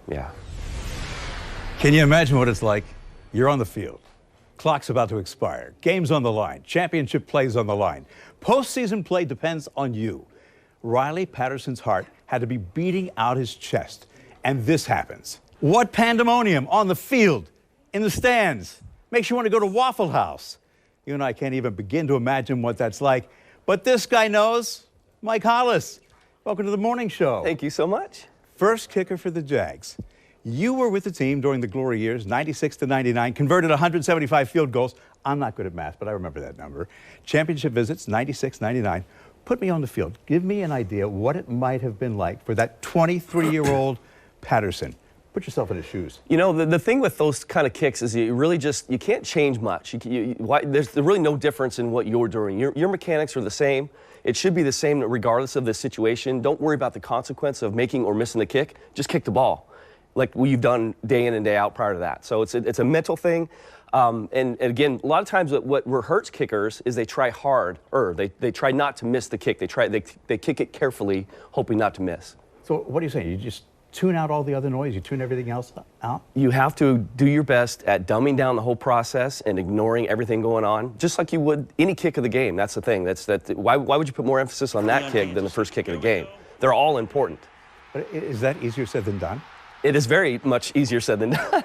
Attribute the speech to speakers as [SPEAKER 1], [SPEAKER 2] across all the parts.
[SPEAKER 1] Yeah.
[SPEAKER 2] Can you imagine what it's like? You're on the field. Clock's about to expire. Game's on the line. Championship play's on the line. Postseason play depends on you. Riley Patterson's heart had to be beating out his chest. And this happens. What pandemonium on the field, in the stands. Makes you want to go to Waffle House. You and I can't even begin to imagine what that's like. But this guy knows. Mike Hollis, welcome to the morning show.
[SPEAKER 1] Thank you so much.
[SPEAKER 2] First kicker for the Jags. You were with the team during the glory years, 96 to 99, converted 175 field goals. I'm not good at math, but I remember that number. Championship visits, 96, 99. Put me on the field. Give me an idea what it might have been like for that 23-year-old Patterson. Put yourself in his shoes.
[SPEAKER 1] You know, the thing with those kind of kicks is you really you can't change much. There's really no difference in what you're doing. Your mechanics are the same. It should be the same regardless of the situation. Don't worry about the consequence of making or missing the kick. Just kick the ball, like you've done day in and day out prior to that. So it's a mental thing. And again, a lot of times what hurts kickers is they try hard, or they try not to miss the kick. They kick it carefully, hoping not to miss.
[SPEAKER 2] So what are you saying? You just tune out all the other noise? You tune everything else out?
[SPEAKER 1] You have to do your best at dumbing down the whole process and ignoring everything going on, just like you would any kick of the game. That's the thing. Why would you put more emphasis on that kick than the first kick of the game? They're all important.
[SPEAKER 2] But is that easier said than done?
[SPEAKER 1] It is very much easier said than done.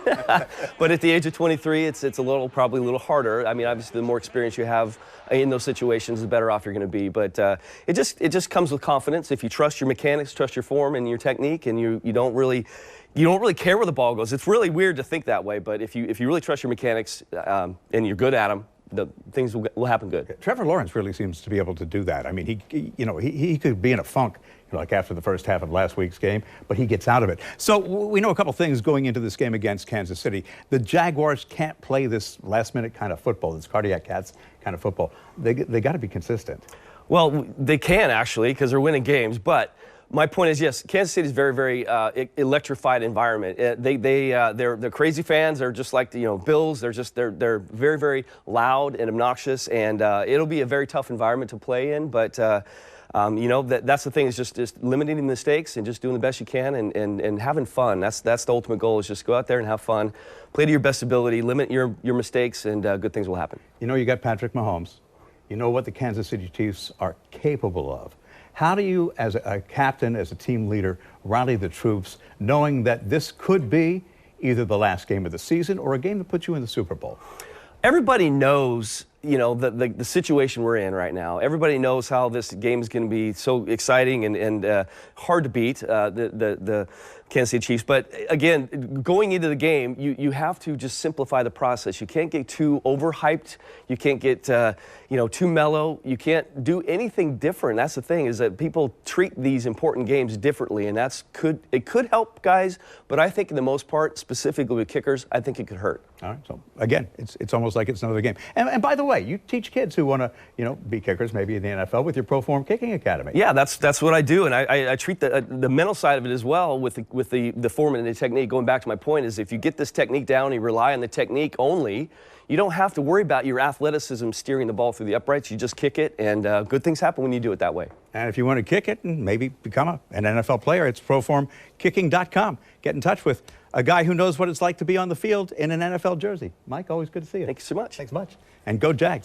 [SPEAKER 1] But at the age of 23, it's probably a little harder. I mean, obviously, the more experience you have in those situations, the better off you're going to be. But it just comes with confidence. If you trust your mechanics, trust your form and your technique, and you don't really care where the ball goes. It's really weird to think that way, but if you really trust your mechanics and you're good at them, things will happen good.
[SPEAKER 2] Trevor Lawrence really seems to be able to do that. I mean, he could be in a funk, like after the first half of last week's game, but he gets out of it. So we know a couple things going into this game against Kansas City. The Jaguars can't play this last-minute kind of football, this cardiac cats kind of football. They got to be consistent.
[SPEAKER 1] Well, they can actually, because they're winning games, but my point is, yes, Kansas City is very, very electrified environment. They're crazy fans. They're just like the Bills. They're very, very loud and obnoxious, and it'll be a very tough environment to play in. But that's the thing, is just limiting the mistakes and just doing the best you can and having fun. That's the ultimate goal, is just go out there and have fun, play to your best ability, limit your mistakes, and good things will happen.
[SPEAKER 2] You got Patrick Mahomes. You know what the Kansas City Chiefs are capable of. How do you, as a captain, as a team leader, rally the troops, knowing that this could be either the last game of the season or a game that puts you in the Super Bowl?
[SPEAKER 1] Everybody knows, the situation we're in right now. Everybody knows how this game is going to be so exciting and hard to beat, the Kansas City Chiefs. But again, going into the game, you have to just simplify the process. You can't get too overhyped. You can't get too mellow. You can't do anything different. That's the thing, is that people treat these important games differently, and it could help guys. But I think, in the most part, specifically with kickers, I think it could hurt.
[SPEAKER 2] All right. So again, it's almost like it's another game. And by the way, you teach kids who want to be kickers, maybe in the NFL, with your Pro Form Kicking Academy.
[SPEAKER 1] Yeah, that's what I do, and I treat the mental side of it as well with the form and the technique. Going back to my point, is if you get this technique down and you rely on the technique only, you don't have to worry about your athleticism steering the ball through the uprights. You just kick it, and good things happen when you do it that way.
[SPEAKER 2] And if you want to kick it and maybe become an NFL player, it's proformkicking.com. Get in touch with a guy who knows what it's like to be on the field in an NFL jersey. Mike, always good to see you.
[SPEAKER 1] Thank you so much.
[SPEAKER 2] Thanks much. And go Jags.